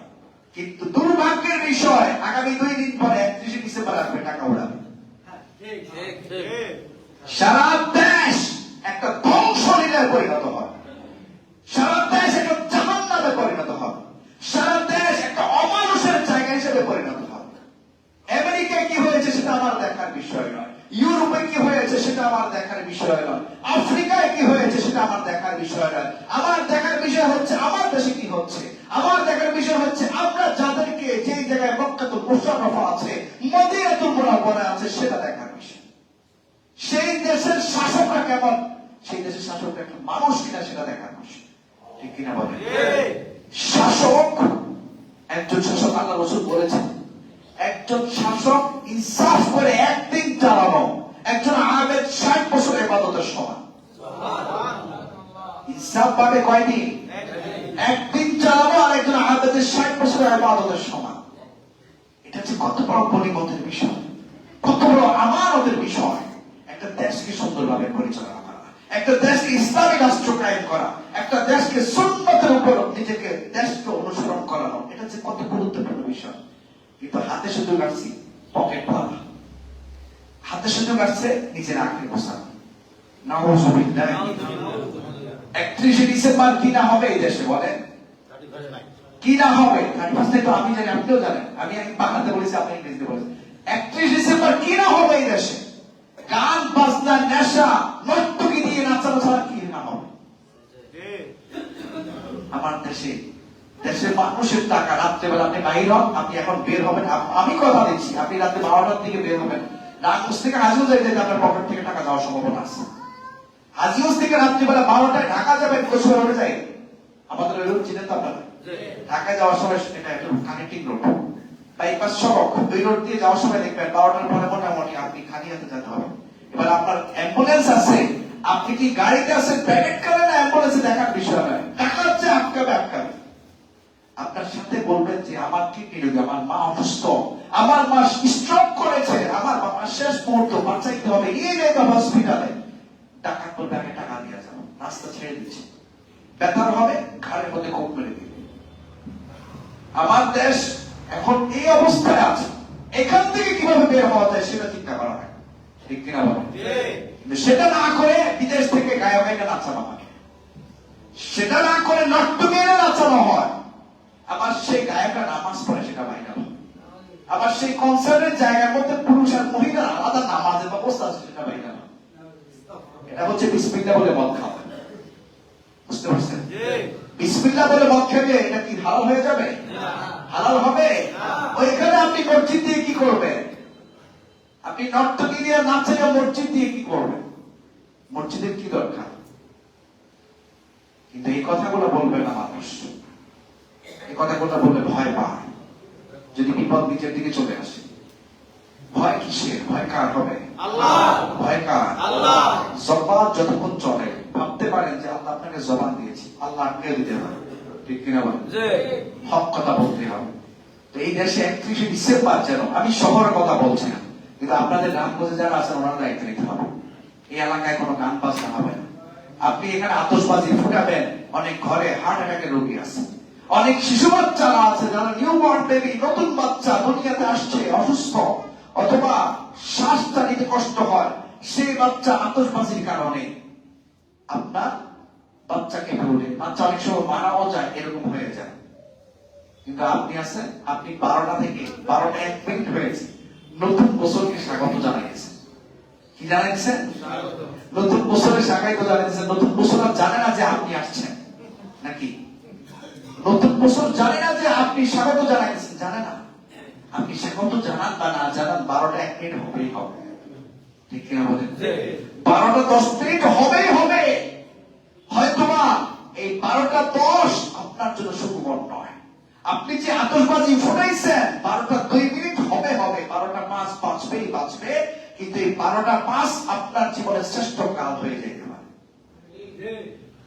কিন্তু দুর্ভাগ্যের বিষয়, আগামী 2 দিন পরে 31 ডিসেম্বর আসবে, টাকা উড়াবে। সারা দেশ একটা ধ্বংসলীলায় পরিণত হবে, সারা দেশ একটা জাহান্নামে পরিণত হবে, সারা দেশ একটা অমানুষের জায়গা হিসেবে পরিণত হবে। আমেরিকায় কি হয়েছে সেটা আমার দেখার বিষয় নয়, ইউরোপে কি হয়েছে সেটা আমার দেখার বিষয় নয়, আফ্রিকায় কি হয়েছে সেটা আমার দেখার বিষয় নয়। আমার দেখার বিষয় হচ্ছে আমার দেশে কি হচ্ছে। আমার দেখার বিষয় হচ্ছে আমরা যাদেরকে যেই জায়গায় মক্কাতুল মুশাররফা আছে, মদিনাতুল মুনাওয়ারা আছে, সেটা দেখার বিষয়। সেই দেশের শাসকরা কেমন, সেই দেশের শাসকরা একটা মানুষ কিনা সেটা দেখার বিষয়। ঠিক কিনা বলেন? শাসক, একজন শাসক, আল্লাহ রাসূল বলেছেন একজন শাসক ইনসাফ করে একদিন চালানো একজন আবেদ 60 বছর ইবাদতের সমান। ইনসাফ পাবে কয়দিন? একদিন চালানো আর একজন আবেদের 60 বছর ইবাদতের সমান। এটা হচ্ছে কত বড় গনিমতের বিষয়, কত বড় আমানতের বিষয়। একটা দেশকে সুন্দরভাবে পরিচালনা করা, একটা দেশকে ইসলামী রাষ্ট্র কায়েম করা, একটা দেশকে সুন্নতের উপর নিজেকে দেশকে অনুসরণ করানো, এটা হচ্ছে কত গুরুত্বপূর্ণ বিষয়। কিন্তু হাতে সুযোগ আসছি পকেট ভরা, হাতে সুযোগ আসছে নিজের আঁকড়ে বসানো। নাউযুবিল্লাহ। 31শে ডিসেম্বর কি না হবে এই দেশে বলেন? কি না হবে? 31 তো আমি জানি, আপনিও জানেন। আমি বাংলাতে বলেছি, আপনি ইংরেজিতে বলেছেন। 31 ডিসেম্বর কি না হবে এই দেশে? গান বাজনা নেশা নর্তকী দিয়ে নাচানো ছাড়া কি না হবে? আমার দেশে দেশের মানুষের টাকা, রাত্রেবেলা আপনি বাইর হন, আপনি এখন বের হবেন, আমি কথা দিচ্ছি, আপনি রাত্রে 12টার দিকে বের হবেন, রাজগঞ্জ থেকে হাজিগঞ্জ যাইতে আপনার পকেট থেকে টাকা যাওয়ার সম্ভাবনা আছে। হাজিগঞ্জ থেকে রাত্রিবেলা 12টায় ঢাকা যাবেন, কোচবিহার রোডে যাই, আমাদের ওই রোড চিনেন তো আপনারা? ঢাকায় যাওয়ার সময় এটা একটা কানেক্টিং রোড, বাইপাস সড়ক, ওই রোড দিয়ে যাওয়ার সময় দেখবেন 12টার পরে মোটামুটি আপনি খালি হাতে যেতে হবে। এবার আপনার অ্যাম্বুলেন্স আছে, আপনি কি গাড়িতে আছেন, প্যাকেট করেন না অ্যাম্বুলেন্সে দেখার বিষয় নয়, টাকা হচ্ছে আটকাবে আটকাবে। আপনার সাথে বলবেন যে আমার কিডনি রোগী, আমার মা অসুস্থ, আমার মা স্ট্রোক করেছে, আমার বাবা শেষ মুহূর্ত বাঁচাইতে হবে, এই রে হসপিটালে। টাকা করবে, আগে টাকা দিয়ে যাবো, রাস্তা ছেড়ে দিচ্ছি, ব্যথার হবে ঘাড়ের মধ্যে কোপ মেরে দিবে। আমার দেশ এখন এই অবস্থায় আছে, এখান থেকে কিভাবে বের হওয়া যায় সেটা চিন্তা করা হয়। ঠিক কিনা বলেন? কিন্তু সেটা না করে বিদেশ থেকে গায়ক গায়িকা নাচানো হয়, সেটা না করে নর্তকীরা নাচানো হয়, আবার সেই গায়করা নামাজ পড়ে সেটা ভাইরাল হয়, আবার সেই কনসার্টের জায়গার মধ্যে পুরুষ আর মহিলা আলাদা নামাজের ব্যবস্থা আছে সেটা ভাইরাল হয়। এটা হচ্ছে বিসমিল্লাহ বলে মদ খাওয়া। বুঝতে পারছেন? বিসমিল্লাহ বলে মদ খেলে এটা কি হালাল হয়ে যাবে? হালাল হবে? ওইখানে আপনি মসজিদ দিয়ে কি করবেন? আপনি নর্তকী দিয়ে নাচে মসজিদ দিয়ে কি করবেন? মসজিদের কি দরকার? কিন্তু এই কথাগুলো বলবে না মানুষ, এই কথাগুলো বললে ভয় পায়, যদি বিপদ নিজের দিকে চলে আসে। ভয় কিসের? ভয় কার হবে? আল্লাহ। ভয় কার? আল্লাহ। জবান যতক্ষণ চলে ভাবতে পারেন যে আল্লাহ আপনাকে জবান দিয়েছি, আল্লাহ আটকে দিতে হবে। ঠিক কিনা বলেন? হক কথা বলতে হবে। তো এই দেশে 31শে ডিসেম্বর যেন, আমি শহরের কথা বলছি না, কিন্তু আপনাদের রামগঞ্জে যারা আছেন ওনারা দায়িত্ব নিতে হবে। এই এলাকায় কোনো গান বাজনা হবে না। আপনি এখানে আতশবাজি ফুটাবেন, অনেক ঘরে হার্ট অ্যাটাকের রোগী আছে, অনেক শিশু বাচ্চারা আছে যারা নিউবর্ন বেবি, নতুন বাচ্চা দুনিয়াতে আসছে অসুস্থ, অথবা শ্বাসটা নিতে কষ্ট হয়, সেই বাচ্চা আতশবাজির কারণে আপনার বাচ্চাকে ভুলে, বাচ্চা অনেক সময় মারাও যায়, এরকম হয়ে যায়। কিন্তু আপনি আছেন, আপনি 12টা থেকে 12টা 1 মিনিট হয়েছে, নতুন বছরকে স্বাগত জানাইছেন। কি জানাইছেন? নতুন বছরের স্বাগত জানাইছেন। নতুন বছর জানে না যে আপনি আসছেন নাকি? নতুন বছর জানে না যে আপনি স্বাগত জানাইছেন, জানে না। আপনি স্বাগত জানান বা না জানান, 12টা 1 মিনিট হবেই হবে। ঠিক কিনা বলেন? 12টা 10 মিনিট হবেই হবে। হয়তোবা এই 12টা 10 আপনার জন্য সুখবর নয়। আপনি যে আতশবাজি ফুটাইছেন 12টা 2 মিনিট হবে হবে, 12টা 5 বাজবেই বাজবে, কিন্তু এই 12টা 5 আপনার জীবনের শ্রেষ্ঠ কাল হয়ে যেতে পারে,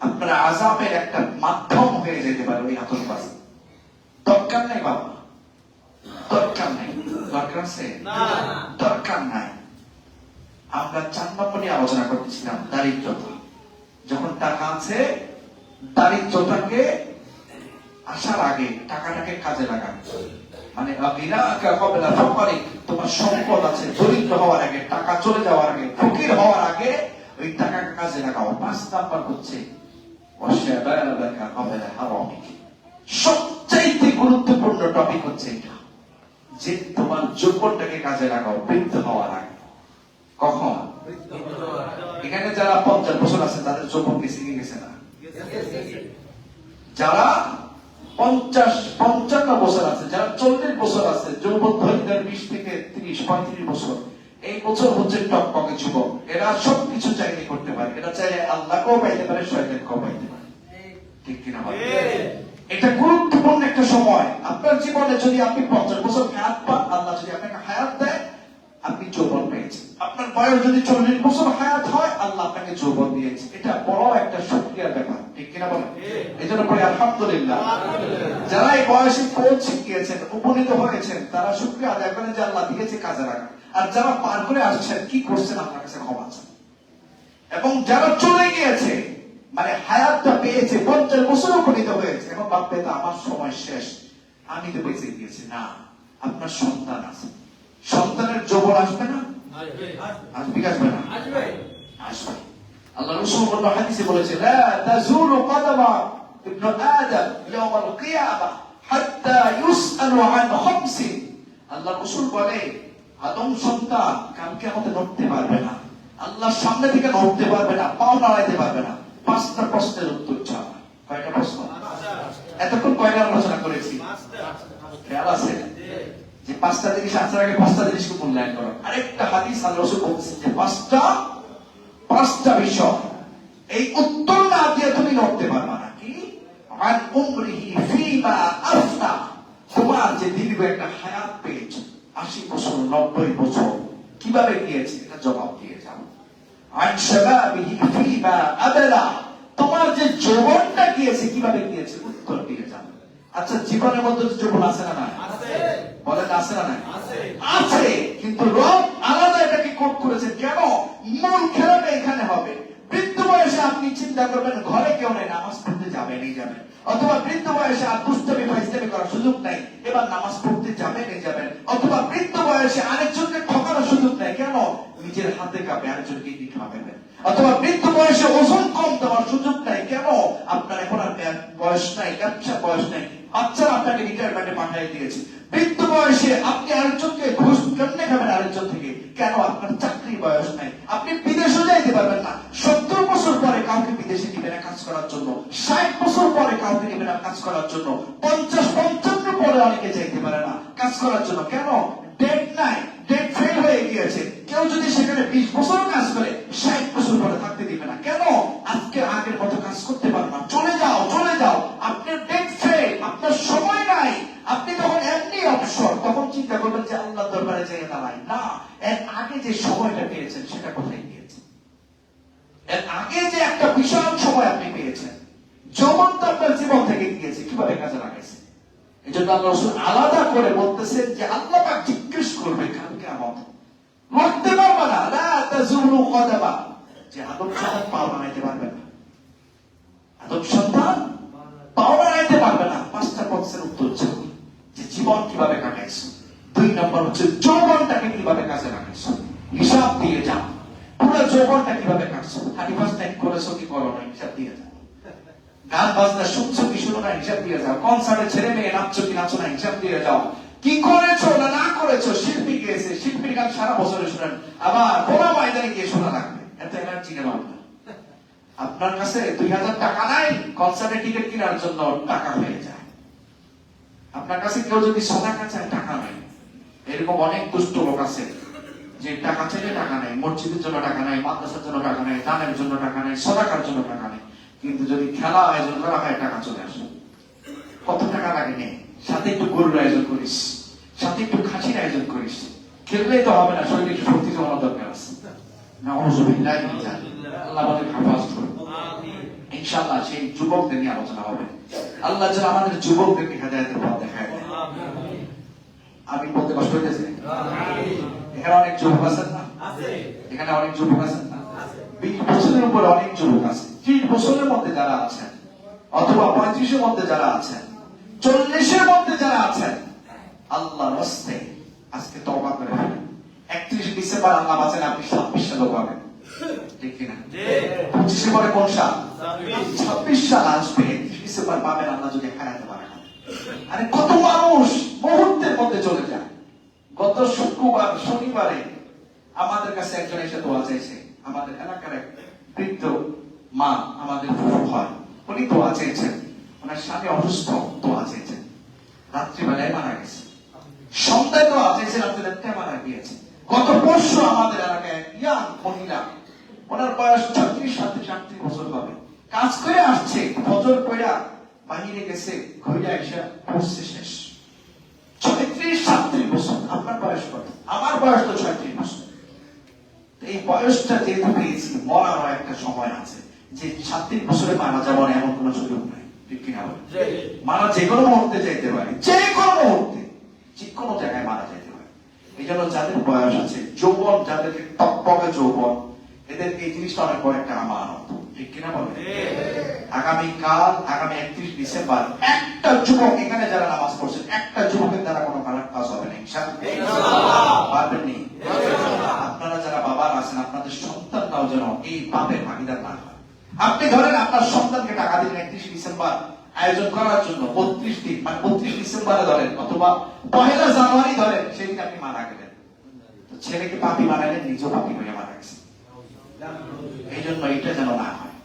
আপনার আযাবের একটা মাধ্যম হয়ে যেতে পারে ওই আতশবাজি। দরকার নেই বাবা, দরকার নেই। দরকার আছে? দরকার নাই। আমরা 4 নম্বর নিয়ে আলোচনা করতেছিলাম, দারিদ্রতা। যখন টাকা আছে, দারিদ্রতাকে আসার আগে টাকাটাকে কাজে লাগান। মানে গিনাকা ক্বাবলা ফাকরিক, তোমার সম্পদ আছে, দরিদ্র হওয়ার আগে, টাকা চলে যাওয়ার আগে, ফকির হওয়ার আগে ওই টাকা কাজে লাগাও। 5 নাম্বার হচ্ছে ওয়াশাবাবাকা ক্বাবলা হারামিক। সবচাইতে গুরুত্বপূর্ণ টপিক হচ্ছে এটা, যে তোমার যৌবনটাকে কাজে লাগাও বৃদ্ধ হওয়ার আগে। কখন? এখানে যারা 50 বছর আছে তাদের যৌবন গেছে কি গেছে না? যারা 55 বছর আছে, যারা 40 বছর আছে, যৌবন ধৈর্যের 20 থেকে 30-35 বছর, এই বছর হচ্ছে টকটকে যুবক। এরা সবকিছু চাইলে করতে পারে, এরা চাইলে আল্লাহকেও পাইতে পারে, শয়তানকেও পাইতে পারে। ঠিক কিনা বলেন? এটা গুরুত্বপূর্ণ একটা সময় আপনার জীবনে। যদি আপনি 50 বছর হায়াত পান, আল্লাহ যদি আপনাকে হায়াত দেয়, আপনি যৌবন পেয়েছেন। আপনার বয়স যদি 40 বছর হায়াত হয়, আল্লাহ আপনাকে যৌবন দিয়েছে। এটা বড় একটা শুকরিয়ার ব্যাপার। ঠিক কিনা বলেন? এই জন্য পরে আলহামদুলিল্লাহ। যারা এই বয়সে পৌঁছে গিয়েছেন, উপনীত হয়েছেন, তারা শুকরিয়া আদায় করেন যে আল্লাহ দিয়েছে কাজে রাখা। আর যারা পার করে আসছেন, কি করছেন, আপনার কাছে ক্ষমা চান। এবং যারা চলে গিয়েছে, মানে হায়াতটা পেয়েছে, 50 বছর উপনীত হয়েছে, এখন ভাববে তো আমার সময় শেষ, আমি তো বেঁচে গিয়েছি। না, আপনার সন্তান আছে, সন্তানের যৌবন আসবে না? আসবে কি আসবে না? আসবে। আল্লাহ রাসূল হাদিসে বলেছে, লা তাজুলু কদমা ইবনু আদম ইয়াউমাল কিয়ামা হাত্তা ইউসআলু আন খামসিন। আল্লাহ রাসূল বলে, আদম সন্তান কাল কিয়ামতে নড়তে পারবে না, আল্লাহর সামনে থেকে নড়তে পারবে না, পাও নাড়াইতে পারবে না। 5টা প্রশ্নের উত্তর ছাড়া। কয়টা প্রশ্ন? এতক্ষণ কয়টা আলোচনা করেছি? খেয়াল আছে যে 5টা জিনিস আসার আগে 5টা জিনিসকে মূল্যায়ন করো। আরেকটা হাদিস আল্লাহ রাসূল বলেছেন যে 5টা বিষয়, এই উত্তর না দিয়ে তুমি নড়তে পারবে না। কি? আন উমরিহি ফিমা আফনা, তোমার যে দীর্ঘ একটা হায়াত পেয়েছে, 80 বছর 90 বছর কিভাবে গিয়েছে, এটা জবাব দিয়ে যাও। আন শাবাবিহি ফিমা আবলা, তোমার যে যৌবনটা গিয়েছে কিভাবে গিয়েছে, উত্তর দিয়ে যাও। আচ্ছা, জীবনের মধ্যে যৌবন আছে না নাই? আছে। বলেন আছে না নাই? আছে। আছে, কিন্তু রব আলাদা এটাকে কোড করেছে। কেন? মূল খেলাটা এখানে হবে। বৃদ্ধ বয়সে আপনি চিন্তা করবেন ঘরে কেউ নেই, নামাজ পড়তে যাবেনই যাবেন, অথবা বৃদ্ধ বয়সে আর দুষ্টামি ফাইজলামি করার সুযোগ নাই, এবার নামাজ পড়তে যাবেনই যাবেন, অথবা বৃদ্ধ বয়সে আরেকজনকে ঠকানোর সুযোগ নাই। কেন? নিজের হাতে কাঁপে আরেকজনকে কি খাওয়াবেন, অথবা বৃদ্ধ বয়সে ওজন কম দেওয়ার সুযোগ নাই। কেন? আপনার এখন আর বয়স নাই, ব্যবসা বয়স নাই, বাচ্চারা আপনাকে রিটায়ারমেন্টে পাঠিয়ে দিয়েছে। বৃদ্ধ বয়সে আপনি আরেকজনকে ঘুষ কেমনে খাবেন আরেকজন থেকে? কেন? আপনার চাকরির বয়স নাই, আপনি বিদেশে যাইতে পারবেন না। 70 বছর পরে কাউকে বিদেশে নিবে না কাজ করার জন্য, 60 বছর পরে কাউকে নিবে না কাজ করার জন্য, 50-55 পরে অনেকে যাইতে পারে না কাজ করার জন্য। কেন? ডেট নাই, ডেট ফেল হয়ে গিয়েছে। কেউ যদি সেখানে 20 বছর কাজ করে, 60 বছর পরে থাকতে দিবে না। কেন? আজকে আগের মতো কাজ করতে পারবে না, চলে যাও চলে যাও, আপনার ডেট ফেল, আপনার সময় নাই। আপনি তখন এমনি অবসর, তখন চিন্তা করবেন যে আল্লাহর দরবারে যেয়ে দাঁড়াই না। এর আগে যে সময়টা পেয়েছেন সেটা কোথায় গিয়েছে? এর আগে যে একটা বিশাল সময় আপনি পেয়েছেন, যৌবনটা আপনার জীবন থেকে গিয়েছে, কিভাবে কাজে লাগাইছে? এই জন্য আল্লাহ রাসূল আলাদা করে বলতেছেন যে আল্লাহ পাক জিজ্ঞেস করবে কাল কিয়ামত, মরতে পারবে না, লা তাজুলু কদমা, যে আদম সন্তান পাও নাড়াইতে পারবে না, আদম সন্তান পাও নাড়াইতে পারবে না। 5টা প্রশ্নের উত্তর ছিল যে জীবন কিভাবে কাটাইছো। 2 নম্বর হচ্ছে যৌবনটাকে কিভাবে কাজে লাগাইছো, হিসাব দিয়ে যাও। পুরো যৌবনটা কিভাবে কাটছো, 31 করেছো কি করো না, হিসাব দিয়ে যাও। গান বাজনা শুনছো কি শুনো না, হিসাব দিয়ে যাও। কনসার্টে ছেলে মেয়ে নাচছো কি নাচো না, হিসাব দিয়ে যাও। কি করেছো না না করেছো, শিল্পী গিয়েছে, শিল্পীর গান সারা বছরে শুনেন, আবার খোলা ময়দানে গিয়ে শোনা লাগবে, এত এনার্জি কেন আপনার? আপনার কাছে 2000 টাকা নাই, কনসার্টে টিকিট কেনার জন্য টাকা হয়ে যায়। আপনার কাছে কেউ যদি সাদাকা চায়, টাকা নাই। এরকম অনেক দুষ্ট লোক আছে যে টাকা চাইলে টাকা নাই, মসজিদের জন্য টাকা নাই, মাদ্রাসার জন্য টাকা নাই, দানের জন্য টাকা নাই, সাদাকার জন্য টাকা নাই, কিন্তু যদি খেলা আয়োজন করা হয় টাকা চলে আসে। কত টাকা লাগে নেই, সাথে একটু গরুর আয়োজন করিস, সাথে একটু খাসির আয়োজন করিস, খেললেই তো হবে না, শরীরে একটু শক্তি জমানো দরকার আছে। আল্লাহ আমাদের হেফাজত করুন। ইনশাআল্লাহ সেই যুবকদের নিয়ে আলোচনা হবে। আল্লাহ যেন আমাদের যুবকদেরকে হেদায়েতের পথ দেখায় দেয়। আমি বলতে কষ্ট হইতেছে? এখানে অনেক যুবক আছেন না? এখানে অনেক যুবক আছেন না? 20 বছরের উপরে অনেক যুবক আছে। 30 বছরের মধ্যে যারা আছেন, অথবা 35-এর মধ্যে যারা আছেন, 40-এর মধ্যে যারা আছেন, আল্লাহর রাস্তে আজকে তওবা করে ফেলেন। 31 ডিসেম্বর আল্লাহ বাঁচান, আপনি 26 সালে পাবেন, ঠিক কিনা? 25 পরে কোন সাল? 26 সাল আসবে, 31 ডিসেম্বর পাবেন আল্লাহ যদি হারাতে পারেন। আরে কত মানুষ মুহূর্তের মধ্যে চলে যায়। গত শুক্রবার শনিবারে আমাদের কাছে একজন এসে দোয়া চাইছে, আমাদের এলাকার এক বৃদ্ধ মা, আমাদের ফুফু হয়, উনি দোয়া চেয়েছেন, ওনার স্বামী অসুস্থ, দোয়া চেয়েছেন, রাত্রিবেলায় মারা গেছে। সন্ধ্যায় দোয়া চেয়েছেন, রাত্রিবেলায় মারা গিয়েছে। গত পরশু আমাদের এলাকায় ইয়াং মহিলা, ওনার বয়স 36-38 বছর হবে, কাজ করে আসছে, ফজর পড়া বাহিরে গেছে, ঘুরে এসে পড়ছে শেষ। 36-37 বছর। আপনার বয়স কত? আমার বয়স তো 36 বছর। এই বয়সটা যেহেতু পেয়েছি, মরারও একটা সময় আছে, যে 37 বছরে মারা যাওয়ার এমন কোন সুযোগ নাই, ঠিক কিনা? মারা যে কোনো মুহূর্তে যাইতে পারে, যে কোনো মুহূর্তে, যে কোনো জায়গায় মারা যাইতে পারে। এই জন্য যাদের বয়স আছে, যৌবন, যাদেরকে টকটকে যৌবন, এদের এই জিনিসটা অনেক বড় একটা আমানত, ঠিক কিনা বলে? আগামীকাল, আগামী 31 ডিসেম্বর একটা যুবক এখানে যারা নামাজ পড়ছেন, একটা যুবকের দ্বারা কোনো খারাপ কাজ হবে না, ইনশাআল্লাহ। পারবেন নি? আপনারা যারা বাবা আছেন, আপনাদের সন্তানরাও যেন এই পাপের ভাগিদার না হয়। আপনি ধরেন আপনার সন্তানকে টাকা দিলেন 31 ডিসেম্বর আয়োজন করার জন্য, 32 দিন, মানে 32 ডিসেম্বরে ধরেন, অথবা 1 জানুয়ারি ধরেন, সেদিন আপনি মারা গেলেন, তো ছেলেকে পাপি বানালেন, নিজেও পাপি হয়ে মারা গেছে। এই জন্য এটা যেন না হয়।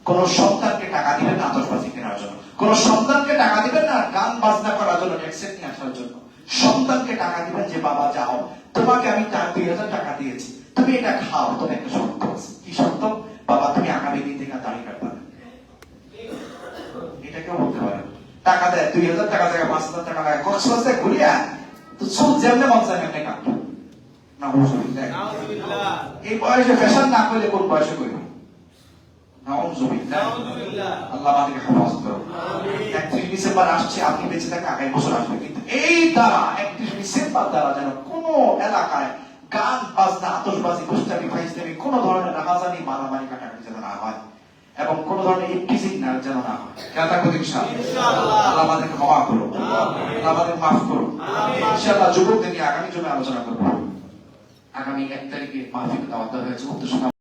কোন সন্তানকে টাকা দিবেন না আতশবাজি কেনার জন্য, কোন সন্তানকে টাকা দিবেন না গান বাজনা করার জন্য, ট্যাক্সেট নিয়ে আসার জন্য। সন্তানকে টাকা দিবেন যে বাবা যাও, তোমাকে আমি 2000 টাকা দিয়েছি, তুমি এটা খাও, তোমার একটা শর্ত আছে। কি শর্ত? বাবা তুমি আগামী দিন থেকে দাড়ি কাটবা না। এটা কেউ বলতে পারে? টাকা দেয় 2000 টাকা জায়গায় 5000 টাকা লাগে, কক্সবাজারে ঘুরিয়া তো চুল যেমনে মন চায় এমনি কাটতো না। এই বয়সে ফ্যাশন না করলে কোন বয়সে করবে? আল্লাহ আমাদেরকে হেফাজত করুন। 31 ডিসেম্বর আসছে, আপনি বেঁচে থাকা আগামী বছর আসবে, কিন্তু এই দ্বারা 31 ডিসেম্বর দ্বারা যেন কোন এলাকায় গান বাজনা, আতশবাজি, গোষ্ঠামি, ফাইজলামি, কোন ধরনের রাহাজানি, মারামারি, কাটাকাটি যেন না হয়, এবং কোন ধরনের ইফতিজিং না যেন না হয়। খেয়াল রাখবেন ইনশাআল্লাহ। আল্লাহ আমাদেরকে ক্ষমা করুন, আল্লাহ আমাদের মাফ করুন। ইনশাআল্লাহ যুবকদের নিয়ে আগামী জন্য আলোচনা করব। আগামী 1 তারিখে মাহফিল দাওয়াত দেওয়া হয়েছে।